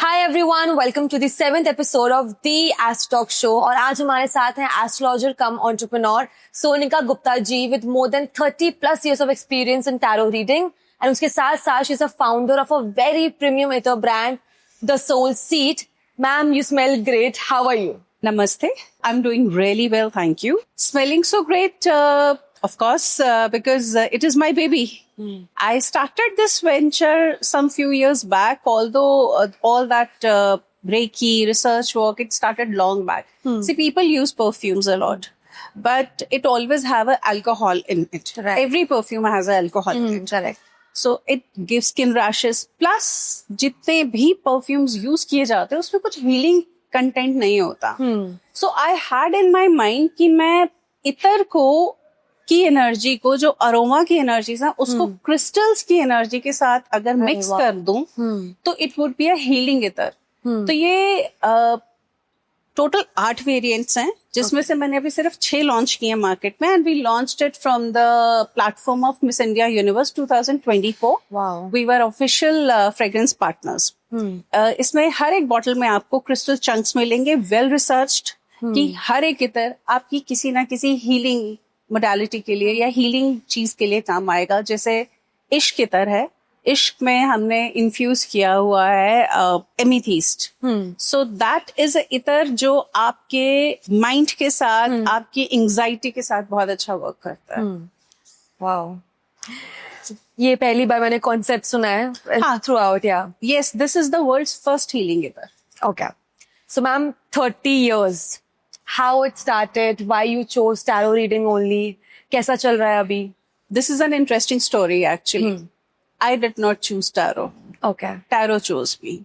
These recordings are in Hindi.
Hi everyone, welcome to the 7th episode of the Astro Talk Show. और आज हमारे साथ हैं astrologer cum entrepreneur Sonika Gupta ji with more than 30 plus years of experience in tarot reading. And उसके साथ साथ she's a founder of a very premium ether brand, The Soul Seed. Ma'am, you smell great. How are you? Namaste. I'm doing really well, thank you. Smelling so great, of course, because it is my baby. I started this venture some few years back, although all that Reiki research work, it started long back. See, people use perfumes a lot, but it always have an alcohol in it. Right. Every perfume has an alcohol in it. Correct. So it gives skin rashes. Plus, जितने भी perfumes use किए जाते हैं, उसमें कुछ healing content नहीं होता. So I had in my mind कि मैं इतर को की एनर्जी को जो अरोमा की एनर्जी है उसको क्रिस्टल्स की एनर्जी के साथ अगर मिक्स कर दूं तो it would be a healing इतर. तो ये टोटल 8 वेरिएंट्स हैं जिसमें से मैंने अभी सिर्फ 6 लॉन्च किए मार्केट में and we launched it from the platform of Miss India Universe 2024. We were official fragrance partners. इसमें हर एक बॉटल में आपको क्रिस्टल चंक्स मिलेंगे, वेल रिसर्च्ड, कि हर एक इतर आपकी किसी ना किसी हीलिंग मोडालिटी के लिए या हीलिंग चीज के लिए काम आएगा. जैसे इश्क इतर है, इश्क में हमने इन्फ्यूज किया हुआ है एमीथीस्ट. सो दैट इज इतर जो आपके माइंड के साथ आपकी एंजाइटी के साथ बहुत अच्छा वर्क करता है. वाओ, ये पहली बार मैंने कॉन्सेप्ट सुना है throughout. Yeah yes, this is the world's first healing इतर. Okay. So ma'am, 30 years. How it started, why you chose tarot reading only, कैसा चल रहा है अभी? This is an interesting story actually. I did not choose tarot. Okay. Tarot chose me.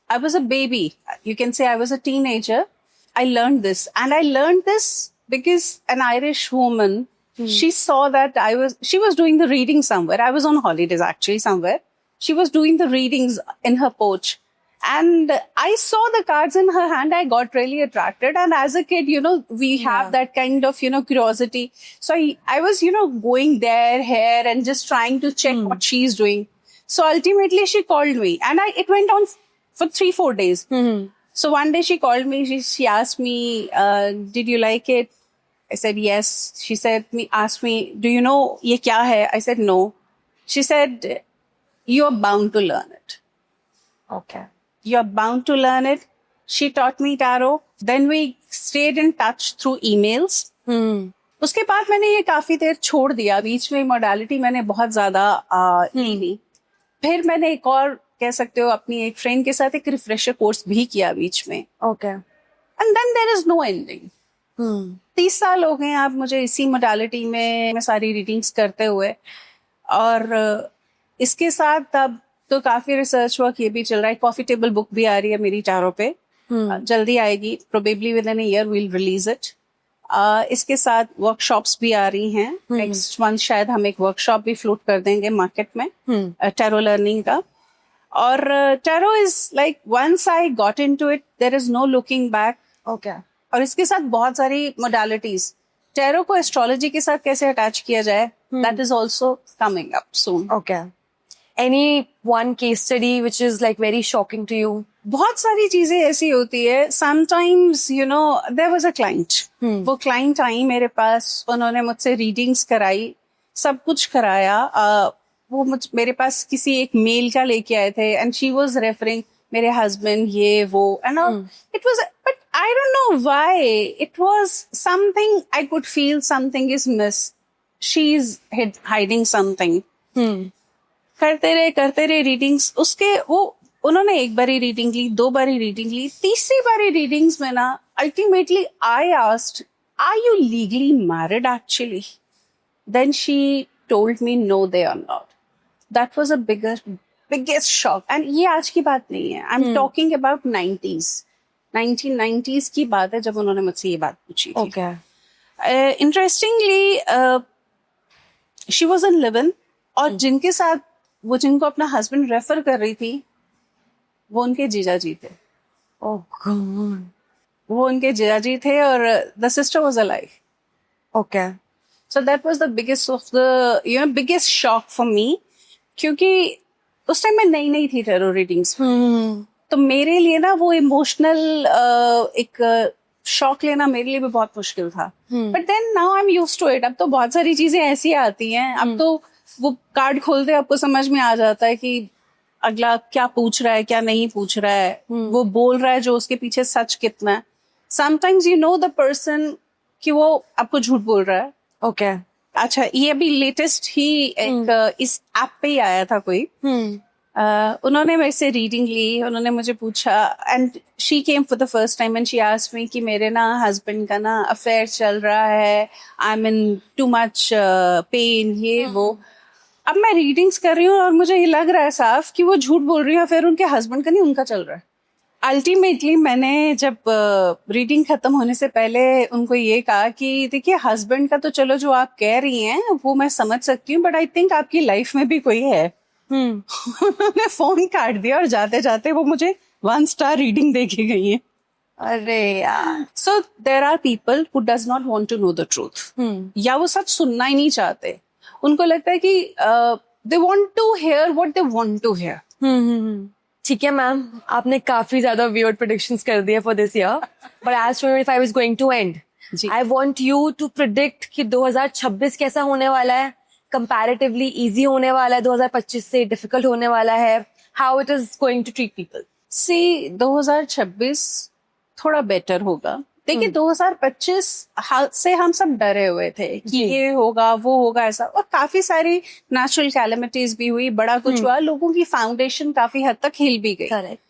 I was a baby. You can say I was a teenager. I learned this. And I learned this because an Irish woman, she saw that she was doing the reading somewhere. I was on holidays actually somewhere. She was doing the readings in her porch. And I saw the cards in her hand. I got really attracted. And as a kid, we have that kind of, curiosity. So I was, going here and just trying to check what she's doing. So ultimately she called me and it went on for 3-4 days. So one day she called me. She asked me, did you like it? I said, yes. She asked me, do you know ye kya hai? I said, no. She said, you're bound to learn it. Okay. You're bound to learn it. She taught me tarot. Then we stayed in touch through emails. उसके बाद मैंने ये काफी देर छोड़ दिया. बीच में मोडालिटी मैंने बहुत ज्यादा ली. फिर मैंने एक और कह सकते हो अपनी एक फ्रेंड के साथ एक रिफ्रेशर कोर्स भी किया बीच में. Okay. And then there is no ending. 30 साल हो गए आप मुझे इसी मोडालिटी में मैं सारी रीडिंग्स करते हुए. और इसके साथ अब तो काफी रिसर्च वर्क ये भी चल रहा है. कॉफी टेबल बुक भी आ रही है मेरी टारो पे. जल्दी आएगी. Probably with an year we'll release it. इसके साथ वर्कशॉप्स भी आ रही हैं. नेक्स्ट मंथ शायद हम एक वर्कशॉप भी फ्लोट कर देंगे मार्केट में टैरो लर्निंग का. और tarot is like once I got into it there is no looking back. Okay. और इसके साथ बहुत सारी मोडालिटीज. टैरो को एस्ट्रोलॉजी के साथ कैसे अटैच किया जाए, that is also coming up soon. Okay. Any one case study which is like very shocking to you? बहुत सारी चीजें ऐसी होती है. Sometimes, there was a client. वो client आई मेरे पास, उन्होंने मुझसे रीडिंग्स कराई, सब कुछ कराया. वो मेरे पास किसी एक मेल का लेके आए थे and she was referring मेरे husband ये वो and it was, but I don't know why. It was something I could feel something is miss. She's hiding something. करते रहे रीडिंग्स. उसके वो उन्होंने एक बारी रीडिंग ली, 2 बारी रीडिंग ली, तीसरी बारी रीडिंग्स में ना ultimately I asked, are you legally married actually? Then she told me no they are not. That was a biggest shock. And ये आज की बात नहीं है. I am talking about 1990s की बात है जब उन्होंने मुझसे ये बात पूछी थी. Okay. Interestingly she was in live in और जिनको अपना हस्बैंड रेफर कर रही थी वो उनके जीजाजी थे. Oh God. वो उनके जीजाजी थे और the sister was alive. Okay. So that was the biggest shock for me, क्योंकि उस टाइम मैं नई थी टैरो रीडिंग्स. तो मेरे लिए ना वो इमोशनल एक शॉक लेना मेरे लिए भी बहुत मुश्किल था. But then now I am used to it. अब तो बहुत सारी चीजें ऐसी आती हैं, अब तो वो कार्ड खोलते आपको समझ में आ जाता है कि अगला क्या पूछ रहा है, क्या नहीं पूछ रहा है, वो बोल रहा है जो उसके पीछे सच कितना है. Sometimes you know the person कि वो आपको झूठ बोल रहा है. ओके. अच्छा, ये अभी लेटेस्ट ही एक इस ऐप पे ही आया था कोई. उन्होंने मेरे से रीडिंग ली, उन्होंने मुझे पूछा, and she came for the first time and she asked me कि मेरे ना हस्बैंड का ना अफेयर चल रहा है, I am in too much pain, ये वो. अब मैं रीडिंग्स कर रही हूँ और मुझे ये लग रहा है साफ कि वो झूठ बोल रही है, फिर उनके हस्बैंड का नहीं, उनका चल रहा है. अल्टीमेटली मैंने जब रीडिंग खत्म होने से पहले उनको ये कहा कि देखिए, हस्बैंड का तो चलो जो आप कह रही हैं वो मैं समझ सकती हूँ, बट आई थिंक आपकी लाइफ में भी कोई है. उन्होंने फोन काट दिया और जाते जाते वो मुझे 1 स्टार रीडिंग दे के गई है. अरे यार. So there are people who does not want to know the truth, या वो सच सुनना ही नहीं चाहते. उनको लगता है कि they want to hear what they want to hear. ठीक है मैम, आपने काफी ज्यादा वियर्ड प्रेडिक्शंस कर दिए for this year, but as 2025 is going to end, I want you to predict कि 2026 कैसा होने वाला है. कंपैरेटिवली इजी होने वाला है, 2025 से डिफिकल्ट होने वाला है, how it is going to treat people. See 2026 थोड़ा बेटर होगा. देखिए 2025 से हम सब डरे हुए थे कि ये होगा वो होगा ऐसा, और काफी सारी नेचुरल कैलेमिटीज भी हुई, बड़ा कुछ हुआ, लोगों की फाउंडेशन काफी हद तक हिल भी गई. करेक्ट.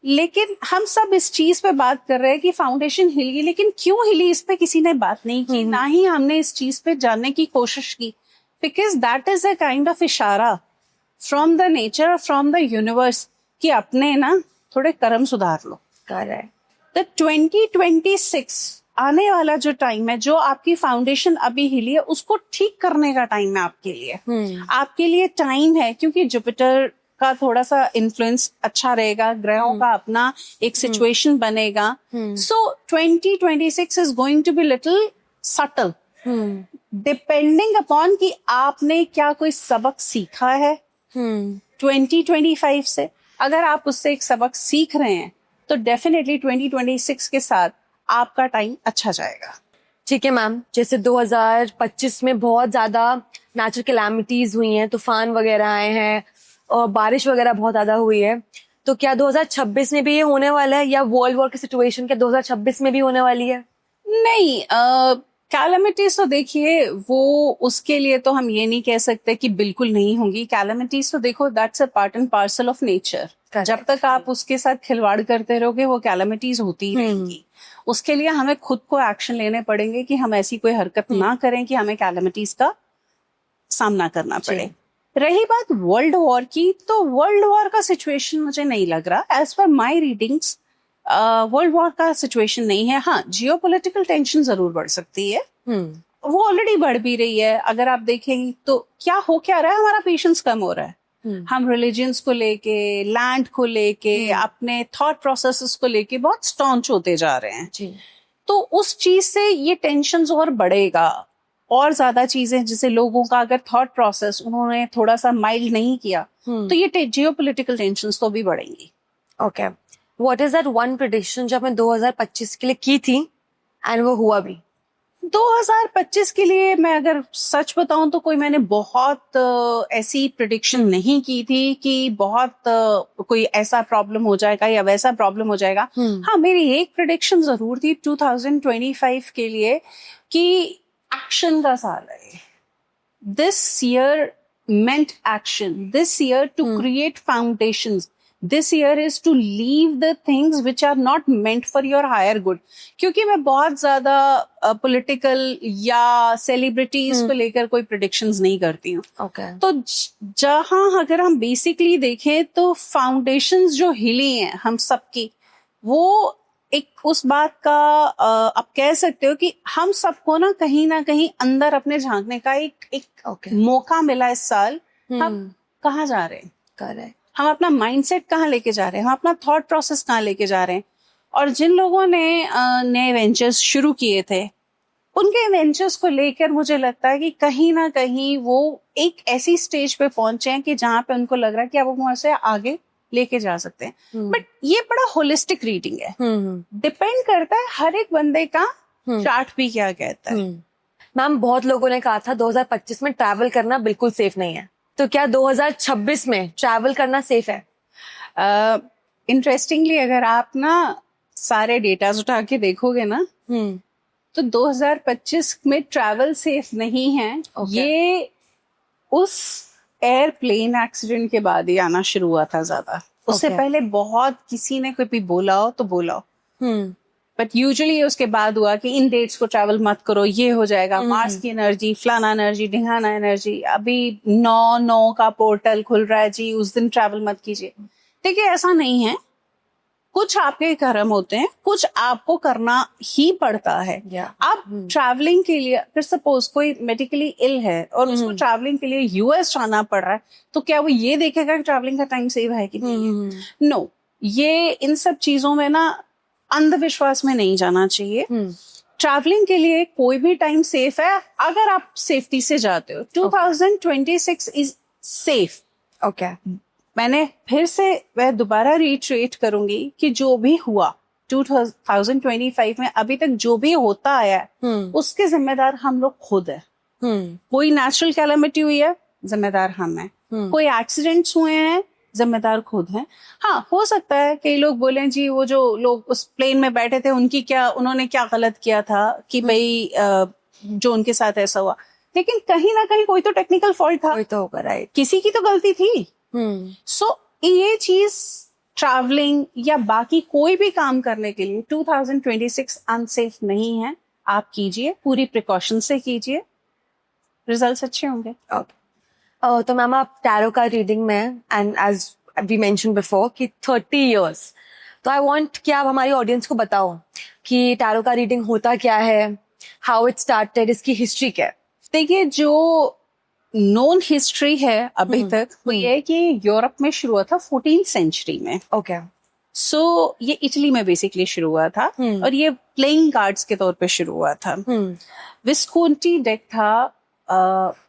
लेकिन हम सब इस चीज पे बात कर रहे हैं कि फाउंडेशन हिल गई, लेकिन क्यों हिली इस पे किसी ने बात नहीं की, ना ही हमने इस चीज पे जानने की कोशिश की. Because that is a kind of इशारा from the nature, from the universe कि अपने ना थोड़े कर्म सुधार लो. करेक्ट. द 2026 आने वाला जो टाइम है, जो आपकी फाउंडेशन अभी हिली है उसको ठीक करने का टाइम है आपके लिए. आपके लिए टाइम है, क्योंकि जुपिटर का थोड़ा सा इन्फ्लुएंस अच्छा रहेगा, ग्रहों का अपना एक सिचुएशन बनेगा. So 2026 is going to be little subtle, depending upon कि आपने क्या कोई सबक सीखा है 2025 से. अगर आप उससे एक सबक सीख रहे हैं तो डेफिनेटली 2026 के साथ आपका टाइम अच्छा जाएगा. ठीक है मैम, जैसे 2025 में बहुत ज्यादा नेचुरल कैलामिटीज हुई हैं, तूफान वगैरह आए हैं और बारिश वगैरह बहुत ज्यादा हुई है, तो क्या 2026 में भी ये होने वाला है, या वर्ल्ड वॉर की सिचुएशन क्या 2026 में भी होने वाली है? नहीं, कैलेमिटीज तो देखिए वो उसके लिए तो हम ये नहीं कह सकते कि बिल्कुल नहीं होंगी. कैलेमिटीज तो देखो that's a part and parcel of nature. जब तक आप उसके साथ खिलवाड़ करते रहोगे वो कैलेमिटीज होती ही रहेंगी. उसके लिए हमें खुद को एक्शन लेने पड़ेंगे कि हम ऐसी कोई हरकत ना करें कि हमें कैलेमिटीज का सामना करना पड़े. रही बात वर्ल्ड वॉर की, तो वर्ल्ड वॉर का सिचुएशन मुझे नहीं लग रहा. एज पर माई रीडिंग्स वर्ल्ड वॉर का सिचुएशन नहीं है. हाँ, जियोपॉलिटिकल टेंशन जरूर बढ़ सकती है, वो ऑलरेडी बढ़ भी रही है. अगर आप देखेंगे तो क्या रहा है, हमारा पेशेंस कम हो रहा है. हम रिलीजियंस को लेके, लैंड को लेके, अपने थॉट प्रोसेसेस को लेके बहुत स्टॉन्च होते जा रहे हैं. तो उस चीज से ये टेंशन और बढ़ेगा, और ज्यादा चीजें जैसे लोगों का अगर थॉट प्रोसेस उन्होंने थोड़ा सा माइल्ड नहीं किया तो ये जियोपॉलिटिकल टेंशंस तो भी बढ़ेंगी. Okay, what is that one prediction जो आपने 2025 के लिए की थी एंड वो हुआ भी? 2025 के लिए मैं अगर सच बताऊं तो कोई मैंने बहुत ऐसी प्रेडिक्शन नहीं की थी कि बहुत कोई ऐसा प्रॉब्लम हो जाएगा या वैसा प्रॉब्लम हो जाएगा. हाँ, मेरी एक प्रेडिक्शन जरूर थी 2025 के लिए कि एक्शन का साल है. This year meant action. This year to create foundations. This year is to leave the things which are not meant for your higher good. क्योंकि मैं बहुत ज्यादा पॉलिटिकल या सेलिब्रिटीज को लेकर कोई प्रेडिक्शंस नहीं करती हूँ. Okay. तो जहां अगर हम बेसिकली देखें तो फाउंडेशंस जो हिली हैं हम सबकी, वो एक उस बात का आप कह सकते हो कि हम सबको ना कहीं अंदर अपने झांकने का एक मौका मिला इस साल. हम कहाँ जा रहे हैं, करेक्ट, हम अपना माइंडसेट कहाँ लेके जा रहे हैं, हम अपना थॉट प्रोसेस कहाँ लेके जा रहे हैं. और जिन लोगों ने नए वेंचर्स शुरू किए थे, उनके वेंचर्स को लेकर मुझे लगता है कि कहीं ना कहीं वो एक ऐसी स्टेज पे पहुंचे हैं कि जहां पे उनको लग रहा है कि अब वो वहां से आगे लेके जा सकते हैं। बट ये बड़ा होलिस्टिक रीडिंग है, डिपेंड करता है हर एक बंदे का चार्ट भी क्या कहता है। मैम बहुत लोगों ने कहा था 2025 में ट्रैवल करना बिल्कुल सेफ नहीं है, तो क्या 2026 में ट्रैवल करना सेफ है? इंटरेस्टिंगली अगर आप ना सारे डेटाज उठा के देखोगे ना, तो 2025 में ट्रैवल सेफ नहीं है। ये उस एयरप्लेन एक्सीडेंट के बाद ही आना शुरू हुआ था ज्यादा। उससे पहले बहुत किसी ने कोई भी बोला हो तो बोला हो, बट यूजुअली उसके बाद हुआ कि इन डेट्स को ट्रैवल मत करो, ये हो जाएगा, मार्स की एनर्जी, फलाना एनर्जी, ढिंगाना एनर्जी, अभी 9/9 का पोर्टल खुल रहा है जी, उस दिन ट्रैवल मत कीजिए। देखिए ऐसा नहीं है, कुछ आपके कर्म होते हैं, कुछ आपको करना ही पड़ता है। आप ट्रैवलिंग के लिए, अगर सपोज कोई मेडिकली इल है और उसको ट्रैवलिंग के लिए यूएस जाना पड़ रहा है, तो क्या वो ये देखेगा कि ट्रैवलिंग का टाइम सेव है कि नहीं है? नो, ये इन सब चीजों में ना अंधविश्वास में नहीं जाना चाहिए। ट्रैवलिंग के लिए कोई भी टाइम सेफ है अगर आप सेफ्टी से जाते हो। 2026 इज सेफ। ओके, मैंने फिर से वह दोबारा रिट्रेट करूंगी कि जो भी हुआ 2025 में अभी तक जो भी होता आया है, उसके जिम्मेदार हम लोग खुद है। कोई नेचुरल कैलामिटी हुई है, जिम्मेदार हम हैं। कोई एक्सीडेंट्स हुए हैं, जिम्मेदार खुद हैं। हाँ, हो सकता है कई लोग बोले जी वो जो लोग उस प्लेन में बैठे थे उन्होंने क्या गलत किया था कि भाई जो उनके साथ ऐसा हुआ, लेकिन कहीं ना कहीं कोई तो टेक्निकल फॉल्ट था, कोई तो होगा, राइट, किसी की तो गलती थी। सो ये चीज ट्रैवलिंग या बाकी कोई भी काम करने के लिए 2026 अनसेफ नहीं है। आप कीजिए, पूरी प्रिकॉशन से कीजिए, रिजल्ट्स अच्छे होंगे। तो मैम आप टैरो का रीडिंग में, and as we mention before कि 30 इयर्स, तो आई वांट कि आप हमारी ऑडियंस को बताओ कि टैरो का रीडिंग होता क्या है, हाउ इट स्टार्टेड, इसकी हिस्ट्री क्या है? देखिए, जो नोन हिस्ट्री है अभी तक वो ये है कि यूरोप में शुरू हुआ था 14th सेंचुरी में। ओके, सो ये इटली में बेसिकली शुरू हुआ था और ये प्लेइंग कार्ड्स के तौर पे शुरू हुआ था। विस्कोंटी डेक था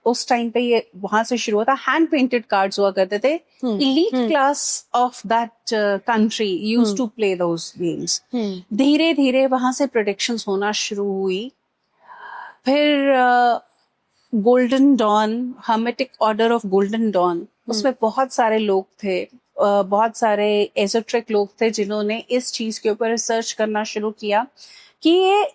उस टाइम पे, ये वहां से शुरू हुआ था। हैंड पेंटेड कार्ड्स हुआ करते थे। Elite class of that country used to play those games. धीरे धीरे वहां से प्रेडिक्शंस होना शुरू हुई। फिर golden dawn, hermetic order of golden dawn, उसमें बहुत सारे लोग थे, बहुत सारे एजोट्रिक लोग थे जिन्होंने इस चीज के ऊपर रिसर्च करना शुरू किया कि ये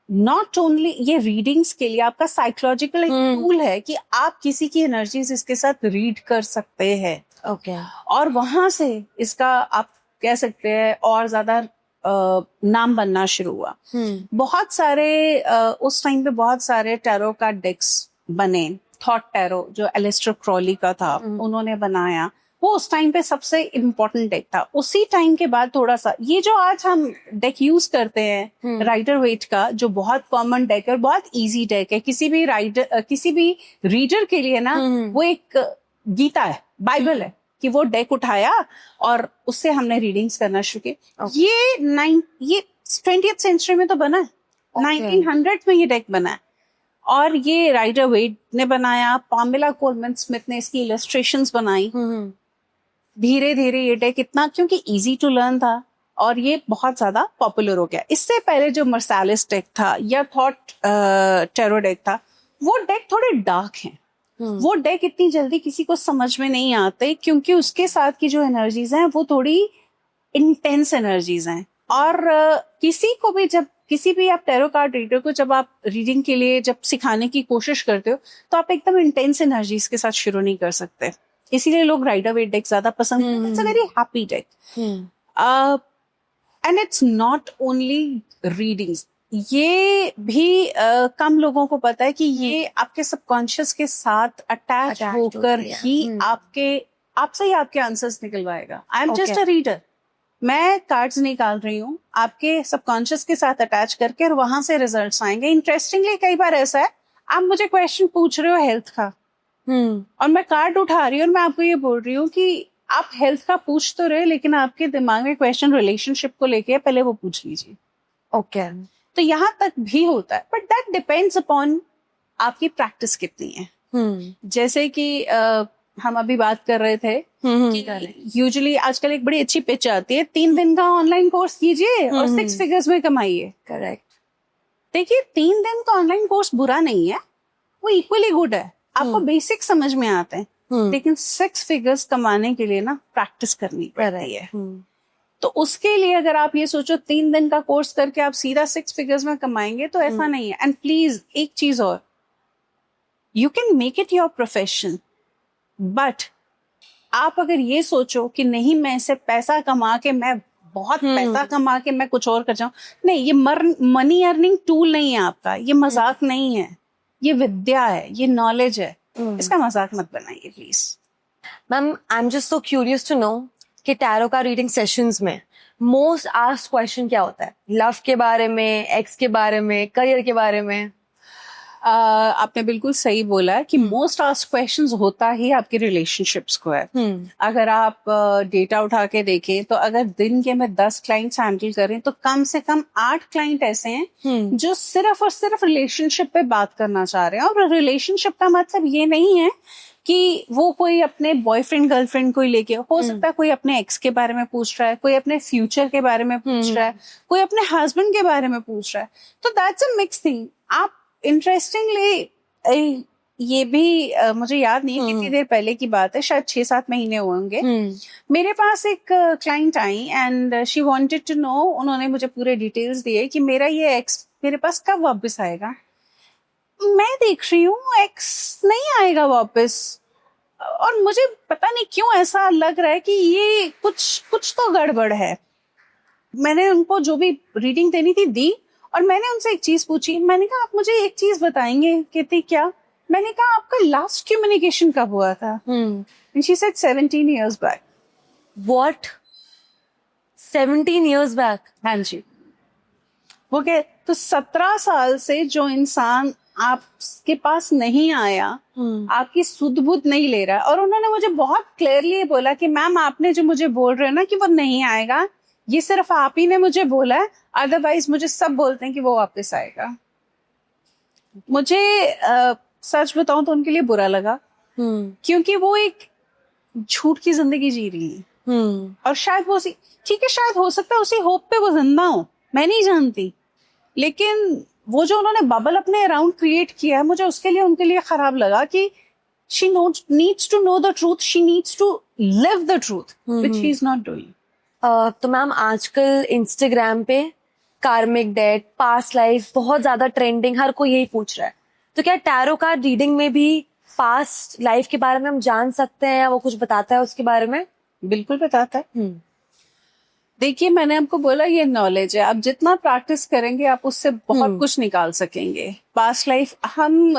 नॉट ओनली ये रीडिंग्स के लिए आपका साइकोलॉजिकल एक टूल है कि आप किसी की एनर्जीज इसके साथ रीड कर सकते हैं। ओके, और वहां से इसका आप कह सकते हैं और ज्यादा नाम बनना शुरू हुआ। बहुत सारे उस टाइम पे बहुत सारे टैरो का डेक्स बने। थॉट टैरो जो एलिस्टर क्रॉली का था, उन्होंने बनाया, वो उस टाइम पे सबसे इम्पोर्टेंट डेक था। उसी टाइम के बाद थोड़ा सा ये जो आज हम डेक यूज करते हैं राइडर वेट का, जो बहुत कॉमन डेक है, बहुत इजी डेक है, किसी भी रीडर के लिए ना वो एक गीता है, बाइबल है कि वो डेक उठाया और उससे हमने रीडिंग्स करना शुरू की। ये 20th सेंचुरी में तो बना है, 1900 में ये डेक बना है और ये राइडर वेट ने बनाया। पामेला कोलमैन स्मिथ ने इसकी इलस्ट्रेशंस बनाई। धीरे धीरे ये डेक इतना, क्योंकि इजी टू लर्न था और ये बहुत ज्यादा पॉपुलर हो गया। इससे पहले जो मर्सालिस डेक था या थॉट टैरो डेक था, वो डेक थोड़े डार्क हैं। वो डेक इतनी जल्दी किसी को समझ में नहीं आते क्योंकि उसके साथ की जो एनर्जीज हैं वो थोड़ी इंटेंस एनर्जीज हैं। और किसी भी आप टैरो कार्ड रीडर को जब आप रीडिंग के लिए जब सिखाने की कोशिश करते हो तो आप एकदम इंटेंस एनर्जीज के साथ शुरू नहीं कर सकते। इसीलिए लोग राइडर वेट डेक ज्यादा पसंद करते हैं। It's a very happy deck and it's not only readings. ये भी कम लोगों को पता है कि ये आपके सबकॉन्शियस के साथ अटैच होकर ही आपसे ही आपके आंसर्स निकलवाएगा। I am just a reader, मैं कार्ड्स निकाल रही हूँ आपके सबकॉन्शियस के साथ अटैच करके और वहां से रिजल्ट्स आएंगे। इंटरेस्टिंगली कई बार ऐसा है, आप मुझे क्वेश्चन पूछ रहे हो हेल्थ का और मैं कार्ड उठा रही हूँ और मैं आपको ये बोल रही हूँ कि आप हेल्थ का पूछ तो रहे, लेकिन आपके दिमाग में क्वेश्चन रिलेशनशिप को लेके, पहले वो पूछ लीजिए। ओके, तो यहाँ तक भी होता है, बट दैट डिपेंड्स अपॉन आपकी प्रैक्टिस कितनी है। जैसे कि हम अभी बात कर रहे थे कि यूजुअली आजकल एक बड़ी अच्छी पिच आती है, 3 दिन का ऑनलाइन कोर्स कीजिए और 6 फिगर्स में कमाइए। करेक्ट। देखिए 3 दिन का ऑनलाइन कोर्स बुरा नहीं है, वो इक्वली गुड है, आपको बेसिक समझ में आते हैं, लेकिन 6 फिगर्स कमाने के लिए ना प्रैक्टिस करनी पड़ती है। तो उसके लिए अगर आप ये सोचो 3 दिन का कोर्स करके आप सीधा 6 फिगर्स में कमाएंगे, तो ऐसा नहीं है। एंड प्लीज एक चीज और, you can make it your profession, but आप अगर ये सोचो कि नहीं मैं इससे पैसा कमा के, मैं बहुत पैसा कमा के मैं कुछ और कर जाऊं, नहीं, ये मनी अर्निंग टूल नहीं है आपका, ये मजाक नहीं है, ये विद्या है, ये नॉलेज है, इसका मजाक मत बनाइए please. Ma'am, I am just so curious to know कि टैरो का रीडिंग सेशंस में मोस्ट आस्क्ड क्वेश्चन क्या होता है? लव के बारे में, एक्स के बारे में, करियर के बारे में? आपने बिल्कुल सही बोला कि मोस्ट आस्क्ड क्वेश्चंस होता ही आपके रिलेशनशिप्स को है। अगर आप डेटा उठा के देखें तो अगर दिन के में 10 क्लाइंट्स हैंडल करें तो कम से कम 8 क्लाइंट ऐसे हैं जो सिर्फ और सिर्फ रिलेशनशिप पे बात करना चाह रहे हैं। और रिलेशनशिप का मतलब ये नहीं है कि वो कोई अपने बॉयफ्रेंड गर्लफ्रेंड को लेके, हो सकता है कोई अपने एक्स के बारे में पूछ रहा है, कोई अपने फ्यूचर के बारे में पूछ रहा है, कोई अपने हस्बैंड के बारे में पूछ रहा है, तो दैट्स अ मिक्स थिंग। आप इंटरेस्टिंगली, ये भी मुझे याद नहीं है कितनी देर पहले की बात है, शायद 6-7 महीने हुए होंगे, मेरे पास एक क्लाइंट आई and she wanted to know, उन्होंने मुझे पूरे डिटेल्स दिए कि मेरा ये एक्स मेरे पास कब वापस आएगा। मैं देख रही हूँ एक्स नहीं आएगा वापस, और मुझे पता नहीं क्यों ऐसा लग रहा है कि ये कुछ तो गड़बड़ है। मैंने उनको जो भी रीडिंग देनी थी दी, और मैंने उनसे एक चीज पूछी, मैंने कहा आप मुझे एक चीज बताएंगे? कहती क्या? मैंने कहा आपका लास्ट कम्युनिकेशन कब हुआ था? And she said 17 years back. What? 17 years back? हाँ जी। वो कह, तो 17 साल से जो इंसान आपके पास नहीं आया, आपकी सुध बुध नहीं ले रहा, और उन्होंने मुझे बहुत क्लियरली बोला कि मैम आपने जो मुझे बोल रहे हो ना कि वो नहीं आएगा, ये सिर्फ आप ही ने मुझे बोला है, अदरवाइज मुझे सब बोलते हैं कि वो वापस आएगा। मुझे सच बताऊं तो उनके लिए बुरा लगा, क्योंकि वो एक झूठ की जिंदगी जी रही है। और शायद वो ठीक है, शायद हो सकता है उसी होप पे वो जिंदा हो, मैं नहीं जानती, लेकिन वो जो उन्होंने बबल अपने अराउंड क्रिएट किया है, मुझे उसके लिए उनके लिए खराब लगा कि she needs to know the truth, she needs to live the truth, which she is not doing. तो मैम आजकल इंस्टाग्राम पे कार्मिक डेट, पास्ट लाइफ बहुत ज्यादा ट्रेंडिंग, हर कोई यही पूछ रहा है, तो क्या टैरो कार्ड रीडिंग में भी पास्ट लाइफ के बारे में हम जान सकते हैं, या वो कुछ बताता है उसके बारे में? बिल्कुल बताता है। देखिए मैंने आपको बोला ये नॉलेज है, आप जितना प्रैक्टिस करेंगे आप उससे बहुत कुछ निकाल सकेंगे। पास्ट लाइफ, हम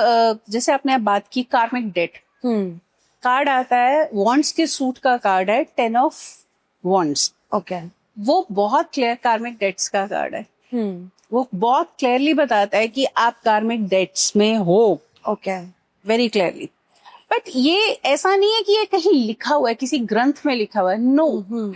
जैसे आपने बात की कार्मिक डेट, कार्ड आता है वॉन्ड्स के सूट का कार्ड है, 10 ऑफ वॉन्ड्स। ओके। वो बहुत क्लियर कार्मिक डेट्स का कार्ड है। वो बहुत क्लियरली बताता है कि आप कार्मिक डेट्स में हो। ओके। Very clearly. बट ये ऐसा नहीं है कि ये कहीं लिखा हुआ है, किसी ग्रंथ में लिखा हुआ है, नो।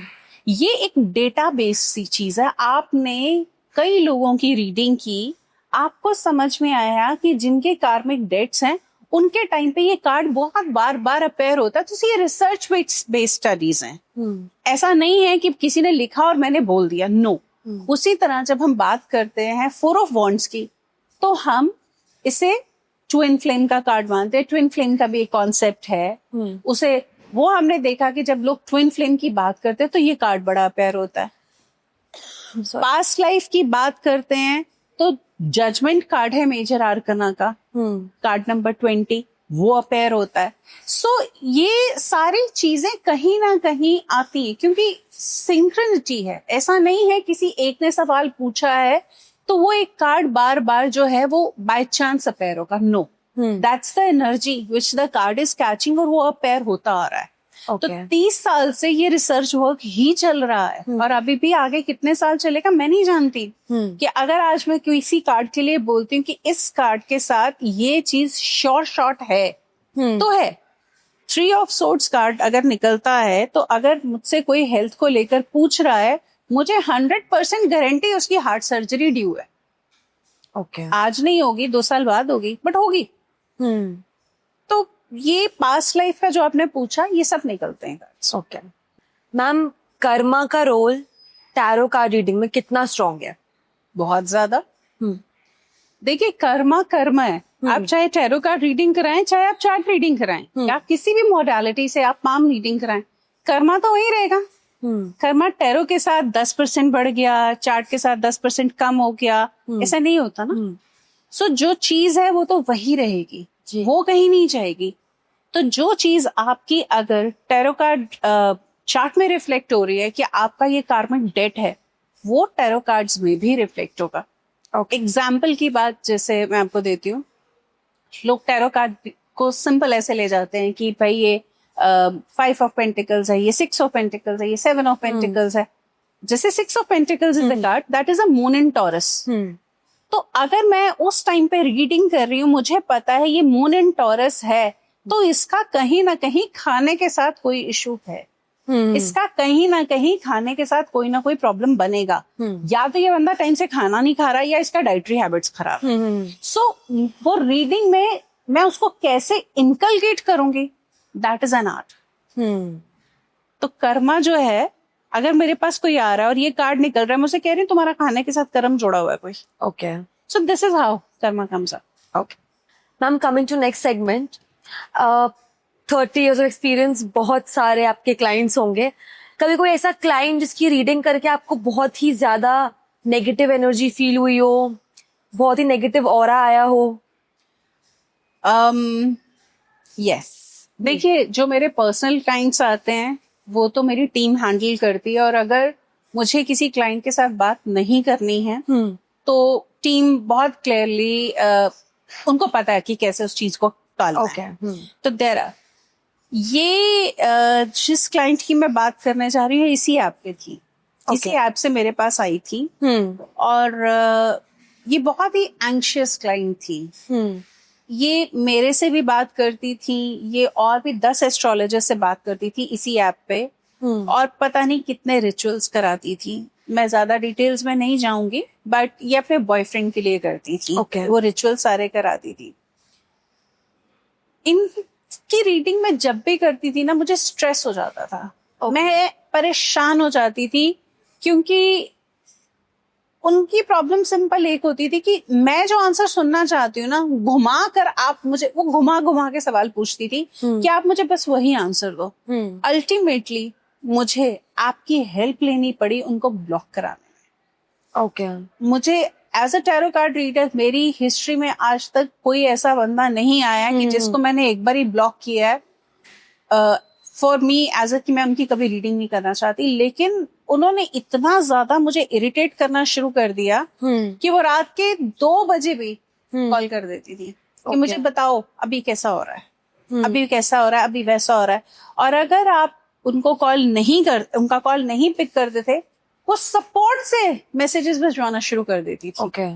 ये एक डेटाबेस सी चीज है। आपने कई लोगों की रीडिंग की, आपको समझ में आया कि जिनके कार्मिक डेट्स हैं उनके टाइम पे ये कार्ड बहुत बार बार अपेयर होता है। तो ये रिसर्च बेस्ड स्टडीज हैं। ऐसा नहीं है कि किसी ने लिखा और मैंने बोल दिया, नो। उसी तरह जब हम बात करते हैं 4 ऑफ वॉन्ड्स की, तो हम इसे ट्विन फ्लेम का कार्ड मानते हैं। ट्विन फ्लेम का भी एक कॉन्सेप्ट है, उसे वो हमने देखा कि जब लोग ट्विन फ्लेम की बात करते हैं तो ये कार्ड बड़ा अपेयर होता है। पास्ट लाइफ की बात करते हैं तो जजमेंट कार्ड है मेजर आर्कना का, कार्ड नंबर 20, वो अपेयर होता है। सो ये सारी चीजें कहीं ना कहीं आती है क्योंकि सिंक्रोनिटी है। ऐसा नहीं है किसी एक ने सवाल पूछा है तो वो एक कार्ड बार बार जो है वो बाय चांस अपेयर होगा, no. That's the energy which the card is catching, और वो अपेयर होता आ रहा है। तो 30 साल से ये रिसर्च वर्क ही चल रहा है, और अभी भी आगे कितने साल चलेगा मैं नहीं जानती। कि अगर आज मैं किसी कार्ड के लिए बोलती हूँ कि इस कार्ड के साथ ये चीज श्योर शॉट है, तो है। 3 ऑफ सोर्ड्स कार्ड अगर निकलता है, तो अगर मुझसे कोई हेल्थ को लेकर पूछ रहा है, मुझे 100% गारंटी उसकी हार्ट सर्जरी ड्यू है। ओके। आज नहीं होगी, 2 साल बाद होगी, बट होगी। हम्म। तो ये पास्ट लाइफ का जो आपने पूछा, ये सब निकलते हैं। ओके मैम, कर्मा का रोल टैरो कार्ड रीडिंग में कितना स्ट्रॉन्ग है? बहुत ज्यादा। देखिए, कर्म है। आप चाहे टैरो कार्ड रीडिंग कराएं, चाहे आप चार्ट रीडिंग कराएं, या किसी भी मोडालिटी से आप पाम रीडिंग कराएं, कर्मा तो वही रहेगा। कर्मा टैरो के साथ 10% बढ़ गया, चार्ट के साथ 10% कम हो गया, ऐसा नहीं होता ना। सो जो चीज है वो तो वही रहेगी, वो कहीं नहीं जाएगी। तो जो चीज आपकी अगर टैरो कार्ड चार्ट में रिफ्लेक्ट हो रही है कि आपका ये कार्मिक डेट है, वो टैरो कार्ड्स में भी रिफ्लेक्ट होगा। एग्जाम्पल की बात जैसे मैं आपको देती हूँ, लोग टैरो कार्ड को सिंपल ऐसे ले जाते हैं कि भाई ये 5 ऑफ पेंटिकल्स है, ये 6 ऑफ पेंटिकल्स है, ये 7 ऑफ पेंटिकल्स है। जैसे 6 of pentacles is a card that is a moon in taurus. तो अगर मैं उस टाइम पे रीडिंग कर रही हूँ, मुझे पता है ये मून इन टॉरस है, तो इसका कहीं ना कहीं खाने के साथ कोई इशू है, इसका कहीं ना कहीं खाने के साथ कोई ना कोई प्रॉब्लम बनेगा। या तो ये बंदा टाइम से खाना नहीं खा रहा है, या इसका डाइटरी हैबिट्स खराब। सो वो रीडिंग में मैं उसको कैसे इनकलकेट करूंगी, दैट इज एन आर्ट। तो कर्मा जो है, अगर मेरे पास कोई आ रहा है और ये कार्ड निकल रहा है, मैं उसे कह रही हूँ तुम्हारा खाने के साथ कर्म जोड़ा हुआ है कोई। Okay, so this is how karma comes up. Okay ma'am, coming to next segment, 30 years of experience, बहुत सारे आपके क्लाइंट्स होंगे। कभी कोई ऐसा क्लाइंट जिसकी रीडिंग करके आपको बहुत ही ज्यादा नेगेटिव एनर्जी फील हुई हो, बहुत ही नेगेटिव ऑरा आया हो? यस, देखिए जो मेरे पर्सनल क्लाइंट्स आते हैं वो तो मेरी टीम हैंडल करती है, और अगर मुझे किसी क्लाइंट के साथ बात नहीं करनी है तो टीम बहुत क्लियरली उनको पता है कि कैसे उस चीज को टालना है। तो देयर आर ये जिस क्लाइंट की मैं बात करने जा रही हूँ, इसी ऐप पे थी, इसी ऐप से मेरे पास आई थी। और ये बहुत ही एंग्शियस क्लाइंट थी। ये मेरे से भी बात करती थी, ये और भी 10 एस्ट्रोलॉजर से बात करती थी इसी ऐप पे, और पता नहीं कितने रिचुअल्स कराती थी। मैं ज्यादा डिटेल्स में नहीं जाऊंगी, बट ये अपने बॉयफ्रेंड के लिए करती थी। वो रिचुअल सारे कराती थी। इनकी रीडिंग में जब भी करती थी ना, मुझे स्ट्रेस हो जाता था। मैं परेशान हो जाती थी, क्योंकि उनकी प्रॉब्लम सिंपल एक होती थी कि मैं जो आंसर सुनना चाहती हूँ ना, घुमा कर आप मुझे, वो घुमा घुमा के सवाल पूछती थी कि आप मुझे बस वही आंसर दो। अल्टीमेटली मुझे आपकी हेल्प लेनी पड़ी उनको ब्लॉक कराने में। मुझे as a tarot card reader, मेरी हिस्ट्री में आज तक कोई ऐसा बंदा नहीं आया कि जिसको मैंने एक बार ही ब्लॉक किया है फॉर मी एज अ कि मैं उनकी कभी रीडिंग नहीं करना चाहती। लेकिन उन्होंने इतना ज्यादा मुझे इरिटेट करना शुरू कर दिया कि वो रात के 2 बजे भी कॉल कर देती थी कि मुझे बताओ अभी कैसा हो रहा है, अभी कैसा हो रहा है, अभी वैसा हो रहा है। और अगर आप उनको उनका कॉल नहीं पिक करते थे, वो सपोर्ट से मैसेजेस भिजवाना शुरू कर देती थी।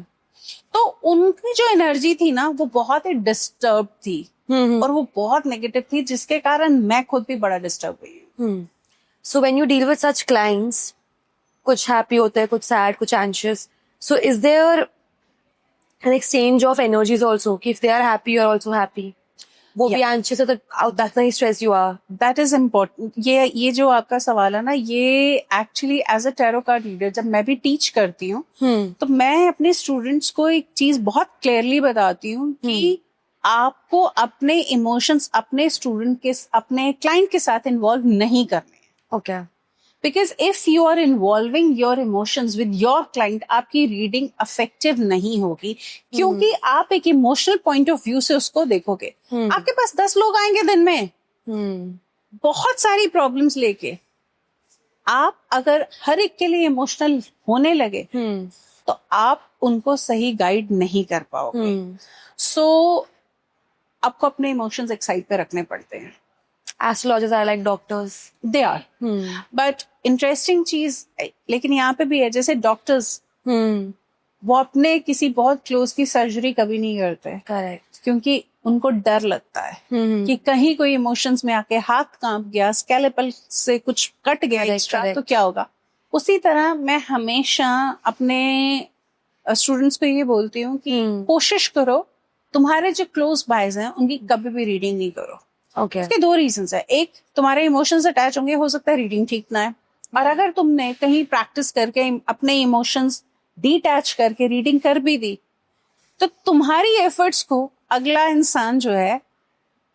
तो उनकी जो एनर्जी थी ना, वो बहुत ही डिस्टर्ब थी, और वो बहुत नेगेटिव थी, जिसके कारण मैं खुद भी बड़ा डिस्टर्ब हुई। So when you deal with such clients, कुछ happy होते हैं, कुछ sad, कुछ anxious. So is there an exchange of energies also? कि if they are happy, you are also happy. वो भी anxious है तो उतना ही stress you are. That is important. ये जो आपका सवाल है ना, ये actually as a tarot card reader जब मैं भी टीच करती हूँ, तो मैं अपने स्टूडेंट्स को एक चीज बहुत क्लियरली बताती हूँ कि आपको अपने इमोशंस अपने स्टूडेंट के, अपने क्लाइंट के साथ इन्वॉल्व नहीं करने। Because if you are involving your emotions with your client, आपकी रीडिंग इफेक्टिव नहीं होगी, क्योंकि आप एक इमोशनल पॉइंट ऑफ व्यू से उसको देखोगे। आपके पास 10 लोग आएंगे दिन में, बहुत सारी प्रॉब्लम्स लेके। आप अगर हर एक के लिए इमोशनल होने लगे तो आप उनको सही गाइड नहीं कर पाओगे। सो आपको अपने इमोशंस एक साइड पे रखने पड़ते हैं। Astrologers are like doctors. They are. But interesting चीज लेकिन यहाँ पे भी है, जैसे डॉक्टर्स वो अपने किसी बहुत क्लोज की सर्जरी कभी नहीं करते। Correct. क्योंकि उनको डर लगता है कि कहीं कोई इमोशंस में आके हाथ कांप गया, स्केलेपल से कुछ कट गया एक्स्ट्रा, तो क्या होगा। उसी तरह मैं हमेशा अपने स्टूडेंट्स को ये बोलती हूँ कि कोशिश करो तुम्हारे जो क्लोज बायज हैं उनकी कभी भी रीडिंग नहीं करो। Okay. इसके दो रीजंस है. एक, तुम्हारे इमोशंस अटैच होंगे, हो सकता है रीडिंग ठीक ना है. और अगर तुमने कहीं प्रैक्टिस करके अपने इमोशंस डिटैच करके रीडिंग कर भी दी, तो तुम्हारी एफर्ट्स को अगला इंसान जो है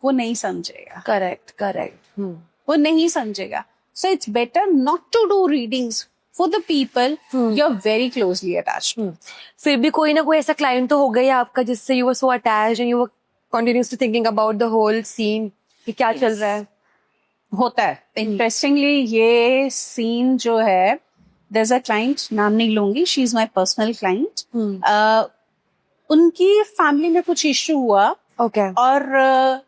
वो नहीं समझेगा. करेक्ट. वो नहीं समझेगा. So it's better not to do readings for the people you are very closely attached. फिर भी कोई ना कोई ऐसा क्लाइंट तो हो गया आपका जिससे you were so attached and you were continuously thinking about the whole scene कि क्या चल रहा है. होता है. इंटरेस्टिंगली ये सीन जो है, देयर इज अ क्लाइंट, नाम नहीं लूंगी, she is my personal client. उनकी फैमिली में कुछ इश्यू हुआ. ओके. और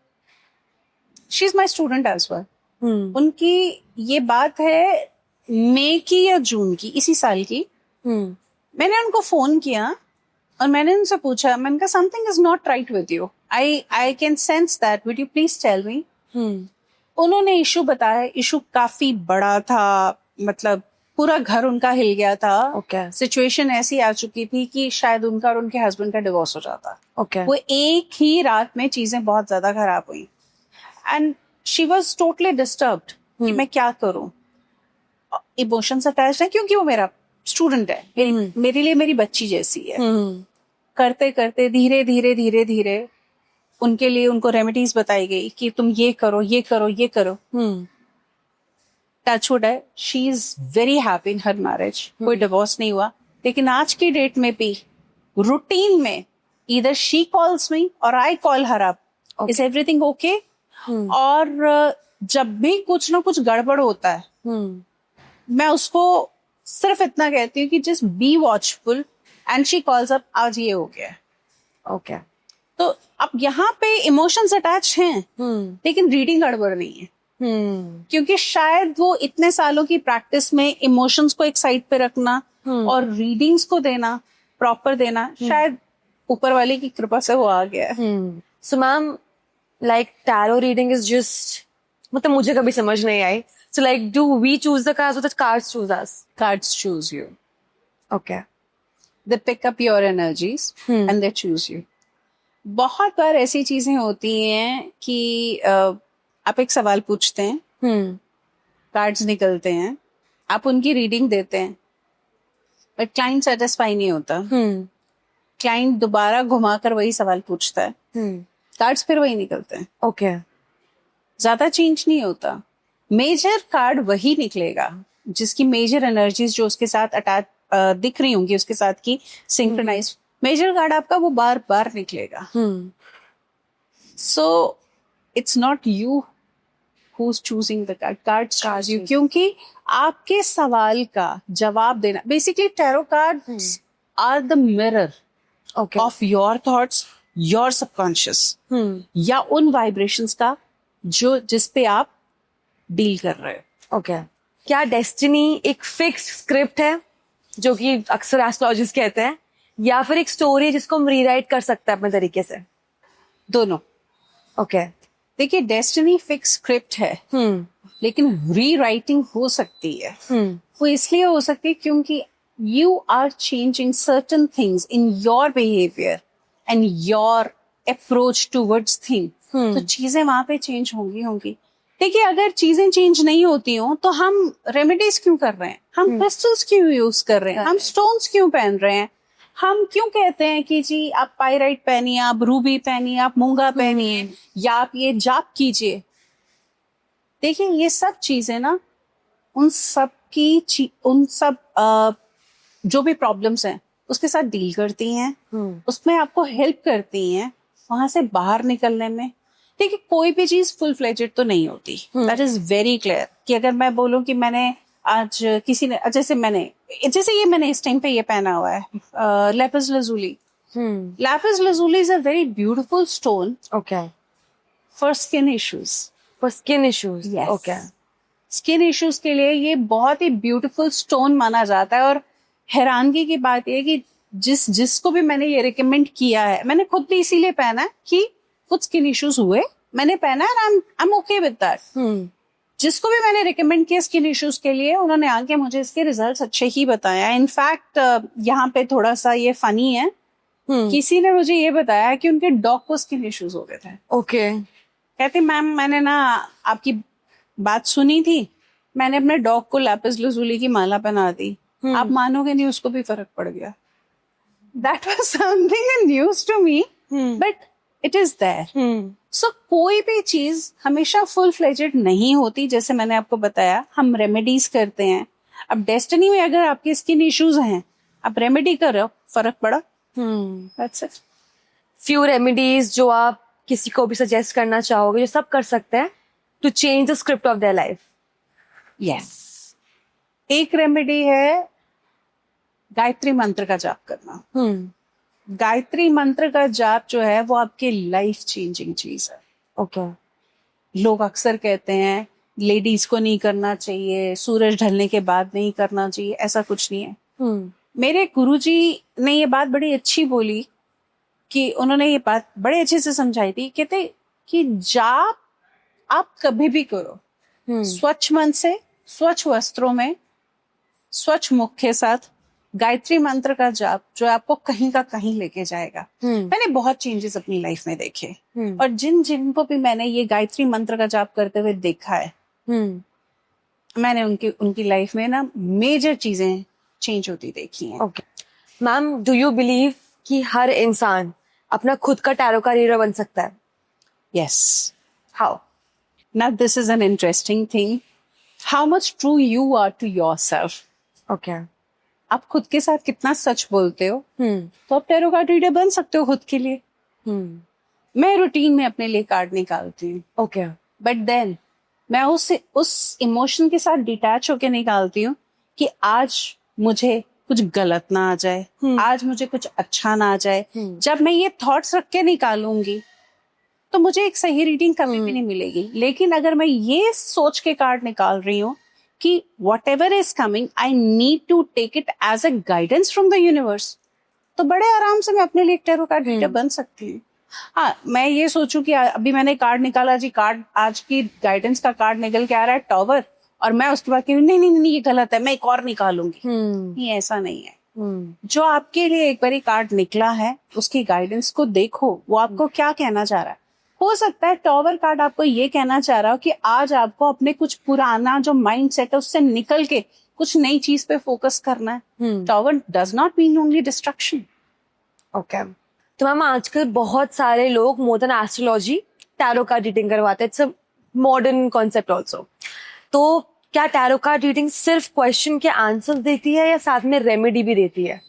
she is my student as well. उनकी ये बात है मई की या जून की, इसी साल की. मैंने उनको फोन किया और मैंने उनसे पूछा, मैंने कहा something is not right with you, I can sense that, would you please tell me. उन्होंने इशू बताया. इशू काफी बड़ा था, मतलब पूरा घर उनका हिल गया था. Okay. सिचुएशन ऐसी आ चुकी थी कि शायद उनका और उनके हस्बैंड का डिवोर्स हो जाता. Okay. वो एक ही रात में चीजें बहुत ज्यादा खराब हुई. And she was totally disturbed कि मैं क्या करूं. इमोशंस अटैच है क्योंकि वो मेरा स्टूडेंट है, मेरे लिए मेरी बच्ची जैसी है. करते करते धीरे धीरे धीरे धीरे उनके लिए उनको रेमेडीज बताई गई कि तुम ये करो ये करो ये करो. टचवुड है, she is very happy in her marriage. कोई डिवोर्स नहीं हुआ. लेकिन आज की डेट में भी रूटीन में ईदर शी कॉल्स मी और I call her up, is everything okay. और जब भी कुछ ना कुछ गड़बड़ होता है, मैं उसको सिर्फ इतना कहती हूँ कि just be watchful. And she calls up, आज ये हो गया. ओके. तो अब यहाँ पे इमोशंस अटैच हैं, लेकिन रीडिंग गड़बड़ नहीं है. क्योंकि शायद वो इतने सालों की प्रैक्टिस में इमोशंस को एक साइड पे रखना और रीडिंग्स को देना, प्रॉपर देना, शायद ऊपर वाले की कृपा से वो आ गया है. So ma'am, like tarot reading is just, मतलब मुझे कभी समझ नहीं आई. So like do we choose the cards और the cards choose us? Cards choose you. Okay. They pick up your energies and they choose you. बहुत बार ऐसी चीजें होती हैं कि आप एक सवाल पूछते हैं, कार्ड्स निकलते हैं, आप उनकी रीडिंग देते हैं, बट क्लाइंट सेटिस्फाई नहीं होता. क्लाइंट दोबारा घुमाकर वही सवाल पूछता है, कार्ड्स फिर वही निकलते हैं. ओके. ज्यादा चेंज नहीं होता. मेजर कार्ड वही निकलेगा जिसकी मेजर एनर्जीज जो उसके साथ अटैच दिख रही होंगी, उसके साथ की सिंक्रोनाइज. मेजर कार्ड आपका वो बार बार निकलेगा. So it's not you who's choosing the card. Cards choose you. क्योंकि आपके सवाल का जवाब देना, basically tarot cards are the mirror of your thoughts, your subconscious, या उन vibrations का जो जिस पे आप डील कर रहे हो. ओके. क्या डेस्टिनी एक फिक्स्ड स्क्रिप्ट है जो कि अक्सर एस्ट्रोलॉजिस्ट कहते हैं, या फिर एक स्टोरी जिसको हम रीराइट कर सकते हैं अपने तरीके से? दोनों. ओके. देखिए, डेस्टिनी फिक्स स्क्रिप्ट है, लेकिन रीराइटिंग हो सकती है. वो इसलिए हो सकती है क्योंकि you are changing certain things in your behaviour and your approach towards thing. तो चीजें वहां पे चेंज होंगी. देखिए, अगर चीजें चेंज नहीं होती हो तो हम रेमेडीज क्यों कर रहे हैं, हम क्रिस्टल्स क्यों यूज कर रहे हैं, हम स्टोन्स क्यों पहन रहे हैं, हम क्यों कहते हैं कि जी आप पायराइट पहनिए, आप रूबी पहनिए, आप मूंगा पहनिए, या आप ये जाप कीजिए. देखिए, ये सब चीजें ना उन सब जो भी प्रॉब्लम्स हैं उसके साथ डील करती हैं, उसमें आपको हेल्प करती हैं वहां से बाहर निकलने में. देखिए, कोई भी चीज फुल फ्लेजेड तो नहीं होती. That is very clear. कि अगर मैं बोलूं कि मैंने आज किसी ने, जैसे ये मैंने इस टाइम पे ये पहना हुआ है lapis lazuli. Lapis lazuli is a very beautiful stone. Okay. For skin issues. For skin issues. Okay. Skin issues के लिए ये बहुत ही ब्यूटीफुल स्टोन माना जाता है. और हैरानगी की बात यह कि जिसको भी मैंने ये रिकमेंड किया है, मैंने खुद भी इसीलिए पहना है कि कुछ स्किन इश्यूज हुए, मैंने पहना है, I am okay with that. जिसको भी मैंने रिकमेंड किया स्किन इश्यूज के लिए, उन्होंने आके मुझे इसके रिजल्ट्स अच्छे ही बताया. इनफैक्ट यहाँ पे थोड़ा सा ये फनी है, किसी ने मुझे ये बताया कि उनके डॉग को स्किन इश्यूज हो गए थे. ओके. कहते मैम मैंने ना आपकी बात सुनी थी, मैंने अपने डॉग को लैपिस लजुली की माला पहना दी, आप मानोगे नहीं उसको भी फर्क पड़ गया. That was something news to me, but it is there. So कोई भी चीज हमेशा फुल फ्लेजेड नहीं होती. जैसे मैंने आपको बताया, हम रेमेडीज करते हैं. अब डेस्टिनी में अगर आपके स्किन इश्यूज हैं, आप रेमेडी करो, फर्क पड़ा. That's it. फ्यू रेमेडीज जो आप किसी को भी सजेस्ट करना चाहोगे जो सब कर सकते हैं to change the script of their life? Yes. एक रेमेडी है गायत्री मंत्र का जाप करना. गायत्री मंत्र का जाप जो है वो आपके लाइफ चेंजिंग चीज है. ओके. लोग अक्सर कहते हैं लेडीज को नहीं करना चाहिए, सूरज ढलने के बाद नहीं करना चाहिए. ऐसा कुछ नहीं है. मेरे गुरुजी ने ये बात बड़ी अच्छी बोली कि उन्होंने ये बात बड़े अच्छे से समझाई थी. कहते कि जाप आप कभी भी करो, स्वच्छ मन से, स्वच्छ वस्त्रों में, स्वच्छ मुख के साथ. गायत्री मंत्र का जाप जो आपको कहीं का कहीं लेके जाएगा. मैंने बहुत चेंजेस अपनी लाइफ में देखे, और जिनको भी मैंने ये गायत्री मंत्र का जाप करते हुए देखा है, मैंने उनकी लाइफ में ना मेजर चीजें चेंज होती देखी हैं. Okay ma'am, do you believe कि हर इंसान अपना खुद का टैरो का रीडर बन सकता है? Yes. How? Now this is an interesting thing. How much true you are to yourself. Okay. आप खुद के साथ कितना सच बोलते हो, तो आप टैरो कार्ड रीडर बन सकते हो खुद के लिए. मैं रूटीन में अपने लिए कार्ड निकालती हूँ. ओके. बट देन मैं उस इमोशन के साथ डिटैच होके निकालती हूँ कि आज मुझे कुछ गलत ना आ जाए, आज मुझे कुछ अच्छा ना आ जाए. जब मैं ये थॉट्स रख के निकालूंगी तो मुझे एक सही रीडिंग कभी भी नहीं मिलेगी. लेकिन अगर मैं ये सोच के कार्ड निकाल रही हूँ कि whatever is coming, I need to take it as a guidance from the universe, तो बड़े आराम से मैं अपने लिए एक टैरो कार्ड रीडर बन सकती हूँ. हाँ, मैं ये सोचूं कि अभी मैंने कार्ड निकाला जी, कार्ड आज की गाइडेंस का कार्ड निकल के आ रहा है टॉवर, और मैं उसके बाद नहीं ये गलत है, मैं एक और निकालूंगी. ये ऐसा नहीं है. जो आपके लिए एक बारी कार्ड निकला है उसकी गाइडेंस को देखो, वो आपको क्या कहना चाह रहा है. हो सकता है टॉवर कार्ड आपको ये कहना चाह रहा हो कि आज आपको अपने कुछ पुराना जो माइंड सेट है उससे निकल के कुछ नई चीज पे फोकस करना है. Tower does not mean only destruction. Okay. तो मैम आजकल बहुत सारे लोग more than astrology tarot card reading करवाते हैं. It's a modern concept also. तो क्या टैरो कार्ड रीडिंग सिर्फ क्वेश्चन के आंसर देती है या साथ में रेमेडी भी देती है?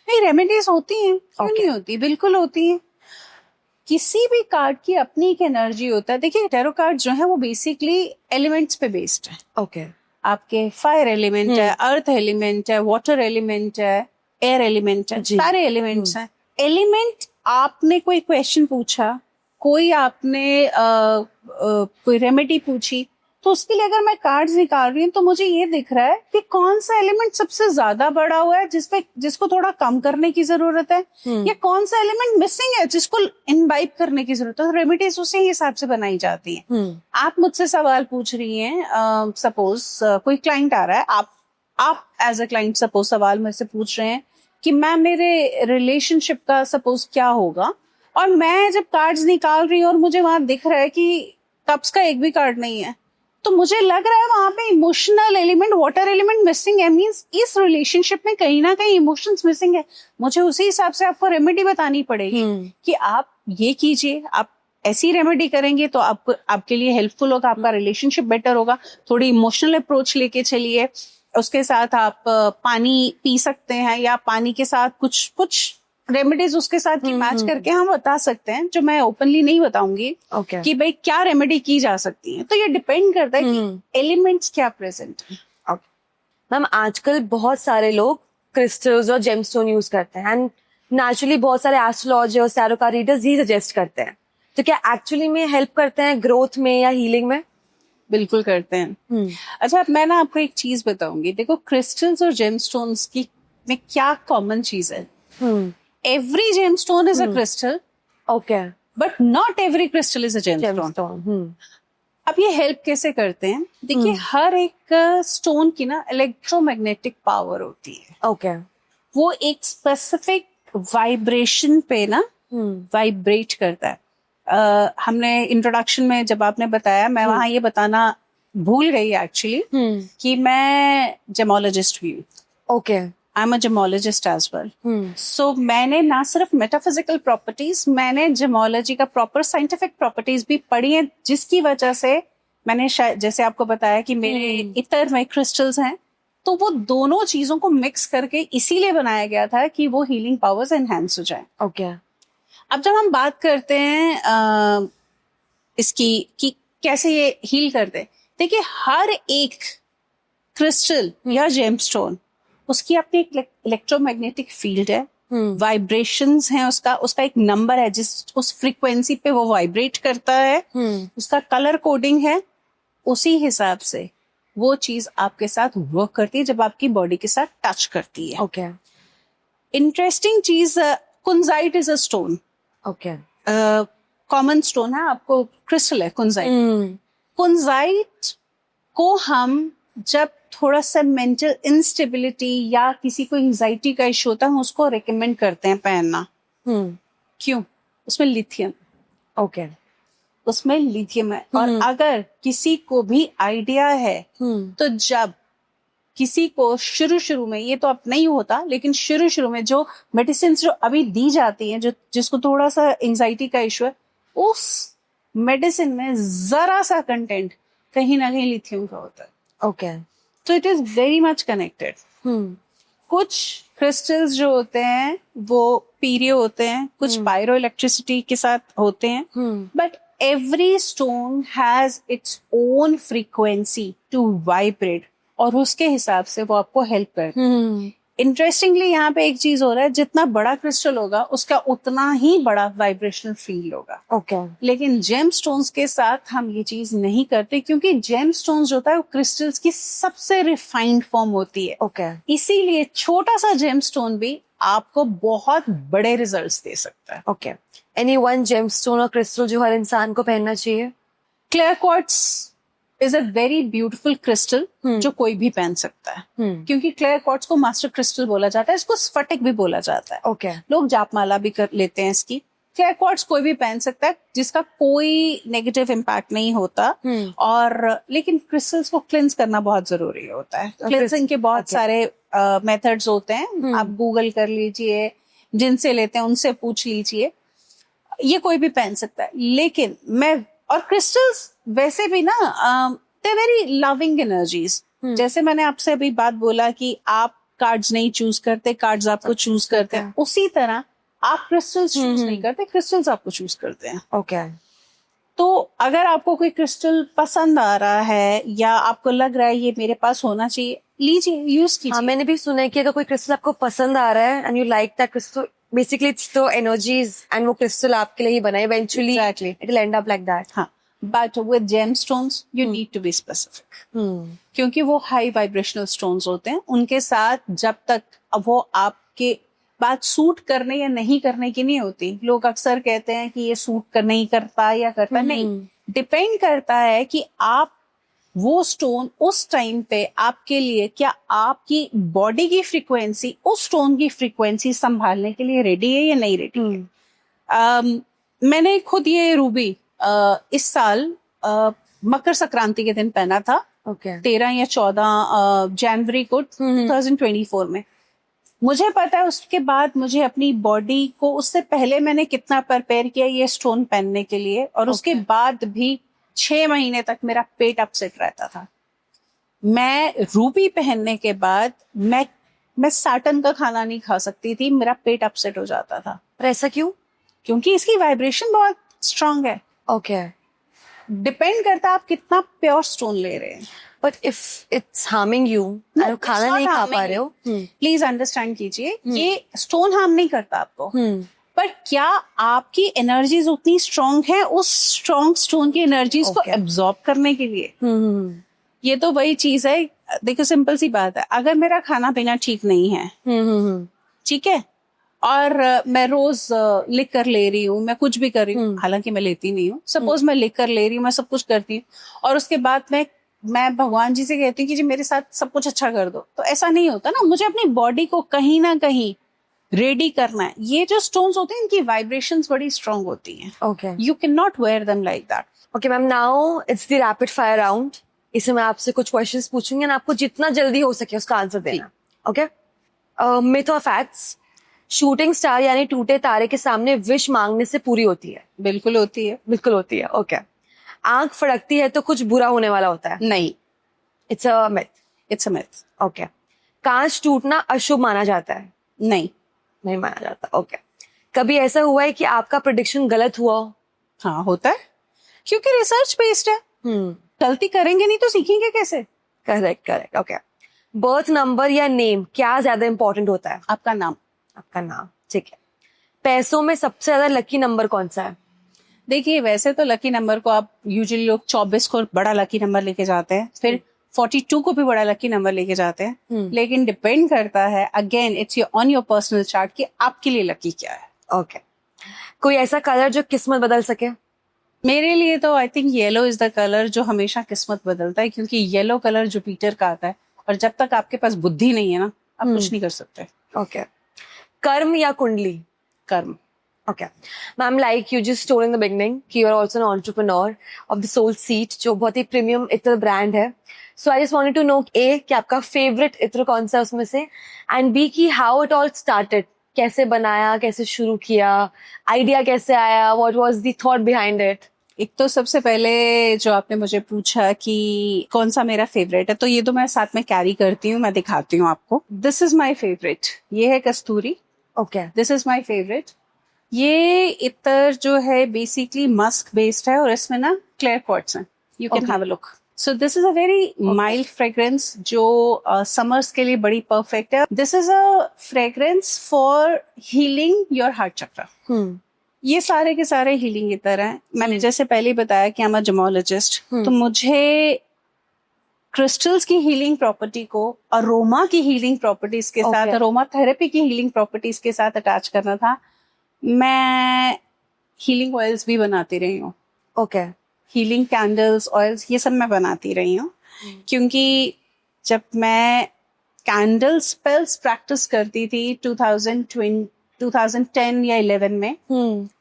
नहीं, रेमेडीज होती हैं. क्यों नहीं होती? बिल्कुल होती हैं. किसी भी कार्ड की अपनी एक एनर्जी होता है. देखिए, टैरो कार्ड जो है वो बेसिकली एलिमेंट्स पे बेस्ड है. ओके. आपके फायर एलिमेंट है, अर्थ एलिमेंट है, वाटर एलिमेंट है, एयर एलिमेंट है, सारे एलिमेंट्स हैं. एलिमेंट, आपने कोई क्वेश्चन पूछा, कोई आपने कोई रेमेडी पूछी, तो उसके लिए अगर मैं कार्ड्स निकाल रही हूँ तो मुझे ये दिख रहा है कि कौन सा एलिमेंट सबसे ज्यादा बड़ा हुआ है जिसको थोड़ा कम करने की जरूरत है, या कौन सा एलिमेंट मिसिंग है जिसको इनवाइब करने की जरूरत है. तो रेमेडीज उसी हिसाब से बनाई जाती हैं. आप मुझसे सवाल पूछ रही हैं, सपोज कोई क्लाइंट आ रहा है, आप एज अ क्लाइंट सपोज सवाल मेरे से पूछ रहे हैं कि मैम मेरे रिलेशनशिप का सपोज क्या होगा, और मैं जब कार्ड्स निकाल रही हूँ और मुझे वहां दिख रहा है कि कप्स का एक भी कार्ड नहीं है, तो मुझे लग रहा है वहां पे emotional element, water element missing है. मींस इस रिलेशनशिप में कहीं ना कहीं इमोशंस मिसिंग है. मुझे उसी हिसाब से आपको रेमेडी बतानी पड़ेगी कि आप ये कीजिए, आप ऐसी रेमेडी करेंगे तो आपके लिए हेल्पफुल होगा, आपका रिलेशनशिप बेटर होगा. थोड़ी इमोशनल अप्रोच लेके चलिए. उसके साथ आप पानी पी सकते हैं, या पानी के साथ कुछ रेमेडीज उसके साथ की मैच करके हम बता सकते हैं, जो मैं ओपनली नहीं बताऊंगी कि भाई क्या रेमेडी की जा सकती है. तो ये डिपेंड करता है कि एलिमेंट्स क्या प्रेजेंट है. मैम आजकल बहुत सारे लोग क्रिस्टल्स और जेमस्टोन यूज करते हैं, एंड नेचुरली बहुत सारे एस्ट्रोलॉजर्स, टैरो कार्ड रीडर्स ही सजेस्ट करते हैं. तो क्या एक्चुअली में हेल्प करते हैं ग्रोथ में या हीलिंग में? बिल्कुल करते हैं. अच्छा, मैं ना आपको एक चीज बताऊंगी. देखो, क्रिस्टल्स और जेमस्टोन्स की में क्या कॉमन चीज है. Every gemstone is a crystal. Okay. But not every crystal is a gemstone. अब ये हेल्प कैसे करते हैं? देखिए, हर एक स्टोन की ना इलेक्ट्रोमैग्नेटिक पावर होती है. Okay. वो एक स्पेसिफिक वाइब्रेशन पे ना वाइब्रेट करता है. हमने इंट्रोडक्शन में जब आपने बताया, मैं वहाँ ये बताना भूल गई एक्चुअली कि मैं जेमोलॉजिस्ट भी हूँ. Okay. I am a gemologist as well. So मैंने ना सिर्फ मेटाफिजिकल प्रॉपर्टीज, मैंने जेमोलॉजी का प्रॉपर साइंटिफिक प्रॉपर्टीज भी पढ़ी है, जिसकी वजह से मैंने शायद जैसे आपको बताया कि मेरे इतर में क्रिस्टल्स हैं, तो वो दोनों चीजों को मिक्स करके इसीलिए बनाया गया था कि वो हीलिंग पावर्स एनहांस हो जाए. ओके. अब जब हम बात करते हैं इसकी कि कैसे ये हील करते हैं, देखिए हर एक क्रिस्टल या जेमस्टोन उसकी अपनी एक इलेक्ट्रोमैग्नेटिक फील्ड है, वाइब्रेशंस हैं, उसका एक नंबर है जिस उस फ्रीक्वेंसी पे वो वाइब्रेट करता है, उसका कलर कोडिंग है. उसी हिसाब से वो चीज आपके साथ वर्क करती है जब आपकी बॉडी के साथ टच करती है. ओके. इंटरेस्टिंग चीज, kunzite is a stone. Okay. Common stone है, आपको क्रिस्टल है कुंजाइट. कुंजाइट को हम जब थोड़ा सा मेंटल इंस्टेबिलिटी या किसी को एंजाइटी का इशू होता है, हम उसको रिकमेंड करते हैं पहनना. क्यों? उसमें लिथियम. ओके. उसमें लिथियम है. और अगर किसी को भी आइडिया है तो जब किसी को शुरू में, ये तो अब नहीं होता, लेकिन शुरू में जो मेडिसिन जो अभी दी जाती हैं, जो जिसको थोड़ा सा एंजाइटी का इशू है, उस मेडिसिन में जरा सा कंटेंट कहीं ना कहीं लिथियम का होता है. ओके. तो it is very much connected. कुछ क्रिस्टल्स जो होते हैं वो पीरियो होते हैं, कुछ पायरो इलेक्ट्रिसिटी के साथ होते हैं, but every stone has its own frequency to vibrate, और उसके हिसाब से वो आपको हेल्प करते हैं. इंटरेस्टिंगली यहाँ पे एक चीज हो रहा है, जितना बड़ा क्रिस्टल होगा उसका उतना ही बड़ा वाइब्रेशनल फील होगा. ओके. लेकिन जेम स्टोन्स के साथ हम ये चीज नहीं करते, क्योंकि जेम स्टोन्स जो होता है वो क्रिस्टल्स की सबसे रिफाइंड फॉर्म होती है. ओके. इसीलिए छोटा सा जेम स्टोन भी आपको बहुत बड़े रिजल्ट्स दे सकता है. ओके. एनी वन जेमस्टोन और क्रिस्टल जो हर इंसान को पहनना चाहिए? Clear quartz is a very beautiful crystal जो कोई भी पहन सकता है. क्योंकि क्लियर क्वार्ट्ज को मास्टर क्रिस्टल बोला जाता है, इसको स्फटिक भी बोला जाता है. ओके. लोग जापमाला भी कर लेते हैं इसकी. क्लियर क्वार्ट्ज कोई भी पहन सकता है, जिसका कोई नेगेटिव इम्पैक्ट नहीं होता. और लेकिन क्रिस्टल्स को क्लिंस करना बहुत जरूरी होता है. क्लिंसिंग के बहुत सारे मेथड्स होते हैं, आप गूगल कर लीजिए, जिनसे लेते हैं उनसे पूछ लीजिए. ये कोई भी पहन सकता है. लेकिन और क्रिस्टल्स वैसे भी ना, दे वेरी लविंग एनर्जीज. जैसे मैंने आपसे अभी बात बोला कि आप कार्ड्स नहीं चूज करते, कार्ड्स आपको चूज करते हैं, उसी तरह आप क्रिस्टल्स चूज नहीं करते, क्रिस्टल्स आपको चूज करते हैं. ओके. तो अगर आपको कोई क्रिस्टल पसंद आ रहा है या आपको लग रहा है ये मेरे पास होना चाहिए, लीजिए, यूज कीजिए. हाँ, मैंने भी सुना है कि अगर कोई क्रिस्टल आपको पसंद आ रहा है and you like that crystal, basically it's the energies and वो क्रिस्टल आपके लिए ही बना है, eventually it will end up like that. हाँ, but with gemstones you need to be specific, क्योंकि वो हाई वाइब्रेशनल स्टोन्स होते हैं. उनके साथ जब तक वो आपके बात सूट करने या नहीं करने की नहीं होती. लोग अक्सर कहते हैं कि ये सूट नहीं करता या करता, नहीं, डिपेंड करता है कि आप वो स्टोन उस टाइम पे आपके लिए, क्या आपकी बॉडी की फ्रीक्वेंसी उस स्टोन की फ्रीक्वेंसी संभालने के लिए रेडी है या नहीं रेडी है. मैंने खुद ये रूबी इस साल मकर संक्रांति के दिन पहना था. ओके. 13 या 14 जनवरी को 2024 में. मुझे पता है उसके बाद मुझे अपनी बॉडी को, उससे पहले मैंने कितना प्रिपेयर किया ये स्टोन पहनने के लिए, और उसके बाद भी 6 महीने तक मेरा पेट अपसेट रहता था. मैं रूबी पहनने के बाद मैं साटन का खाना नहीं खा सकती थी, मेरा पेट अपसेट हो जाता था. पर ऐसा क्यों? क्योंकि इसकी वाइब्रेशन बहुत स्ट्रांग है. ओके. डिपेंड करता है आप कितना प्योर स्टोन ले रहे हैं. But if it's harming you, आप खाना नहीं खा पा रहे हो, प्लीज अंडरस्टैंड कीजिए, ये स्टोन हार्म नहीं करता आपको. पर क्या आपकी एनर्जीज उतनी स्ट्रांग है उस स्ट्रांग स्टोन की एनर्जीज को एब्जॉर्ब करने के लिए? ये तो वही चीज है. देखो, सिंपल सी बात है, अगर मेरा खाना पीना ठीक नहीं है, ठीक है, और मैं रोज लिकर ले रही हूँ, मैं कुछ भी कर रही हूँ, हालांकि मैं लेती नहीं हूँ, सपोज मैं लिकर ले रही हूँ, मैं सब कुछ करती हूँ, और उसके बाद मैं भगवान जी से कहती हूँ कि जी मेरे साथ सब कुछ अच्छा कर दो, तो ऐसा नहीं होता ना. मुझे अपनी बॉडी को कहीं ना कहीं रेडी करना है, ये जो स्टोन्स होते हैं इनकी वाइब्रेशंस बड़ी स्ट्रांग होती हैं. Okay. You can not wear them like that. Okay, ma'am, now it's the rapid fire round. इसमें मैं आपसे कुछ क्वेश्चंस पूछूंगी और आपको जितना जल्दी हो सके उसका आंसर देना. ओके? मिथ और फैक्ट्स. शूटिंग स्टार यानी टूटे तारे के सामने विश मांगने से पूरी होती है? बिल्कुल होती है. बिल्कुल होती है. ओके. आंख फड़कती है तो कुछ बुरा होने वाला होता है? नहीं. It's a myth. It's a myth. Okay. कांच टूटना अशुभ माना जाता है? नहीं. नहीं माना जाता. ओके. कभी ऐसा हुआ है कि आपका प्रेडिक्शन गलत हुआ हो? हाँ, होता है, क्योंकि रिसर्च बेस्ड है. गलती करेंगे नहीं तो सीखेंगे कैसे. Correct correct. Okay. Birth number या नेम क्या ज्यादा इंपॉर्टेंट होता है? आपका नाम. आपका नाम. ठीक है. पैसों में सबसे ज्यादा लकी नंबर कौन सा है? देखिए, वैसे तो लकी नंबर को आप यूजुअली लोग 24 को बड़ा लकी नंबर लेके जाते हैं, फिर 42 को भी बड़ा लकी नंबर लेके जाते हैं. लेकिन डिपेंड करता है, again it's on your personal chart कि आपके लिए लकी क्या है. ओके. कोई ऐसा कलर जो किस्मत बदल सके? मेरे लिए तो I think yellow is the colour जो हमेशा किस्मत बदलता है, क्योंकि येलो कलर जुपिटर का आता है, और जब तक आपके पास बुद्धि नहीं है ना, आप कुछ नहीं कर सकते. ओके. कर्म या कुंडली? कर्म. Okay. Ma'am, like you just told in the beginning, कि you are also an entrepreneur of the Soul Seat, जो बहुत ही premium इत्र brand है. So I just wanted to know, A, कि आपका favorite इत्र कौन सा है उसमें से, and B, कि how it all started, कैसे बनाया, कैसे शुरू किया, idea कैसे आया, what was the thought behind it? एक तो सबसे पहले जो आपने मुझे पूछा कि कौन सा मेरा फेवरेट है, तो ये तो मैं साथ में कैरी करती हूँ, मैं दिखाती हूँ आपको. This is my favourite. ये है कस्तूरी. Okay. This is my favourite. ये इत्र जो है बेसिकली मस्क बेस्ड है, और इसमें ना क्लेयर क्वार्ट्स हैं. You can have a look. So this is a very mild fragrance जो समर्स के लिए बड़ी परफेक्ट है. This is a fragrance for healing your heart chakra. ये सारे के सारे हीलिंग इत्र हैं. मैंने जैसे पहले ही बताया कि आई एम अ जेमोलॉजिस्ट, तो मुझे क्रिस्टल्स की हीलिंग प्रॉपर्टी को अरोमा की हीलिंग प्रॉपर्टीज के साथ, अरोमा थेरेपी की हीलिंग प्रॉपर्टीज के साथ अटैच करना था. मैं हीलिंग ऑयल्स भी बनाती रही हूँ. ओके. हीलिंग कैंडल्स, ऑयल्स, ये सब मैं बनाती रही हूँ. क्योंकि जब मैं कैंडल स्पेल्स प्रैक्टिस करती थी 2010 या 11 में,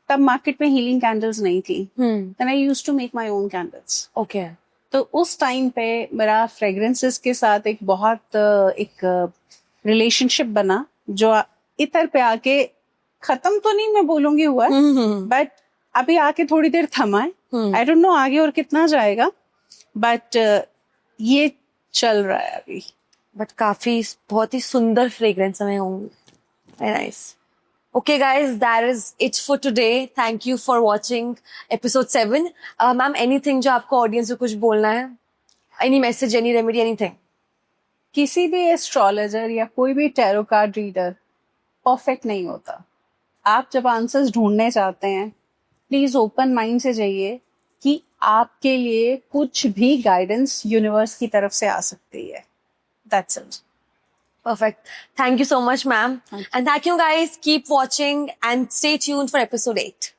तब मार्केट में हीलिंग कैंडल्स नहीं थी. And I used to make my own candles. Okay. तो उस टाइम पे मेरा फ्रेग्रेंसेस के साथ एक बहुत एक रिलेशनशिप बना, जो इतर पे आके खत्म तो नहीं मैं बोलूंगी हुआ, बट अभी आके थोड़ी देर थमा है. आई डोंट नो आगे और कितना जाएगा, बट ये चल रहा है अभी. बट काफी बहुत ही सुंदर फ्रेग्रेंस हमें होंगे. Very nice. Okay guys, that is it for today. Thank you for watching episode 7. Ma'am, anything जो आपको audience को कुछ बोलना है? Any message, any remedy, anything? किसी भी एस्ट्रोलॉजर या कोई भी टैरो कार्ड रीडर परफेक्ट नहीं होता. आप जब आंसर्स ढूंढने चाहते हैं, प्लीज ओपन माइंड से जाइए कि आपके लिए कुछ भी गाइडेंस यूनिवर्स की तरफ से आ सकती है. That's it. Perfect. Thank you so much, ma'am. And thank you guys. Keep watching and stay tuned for episode 8.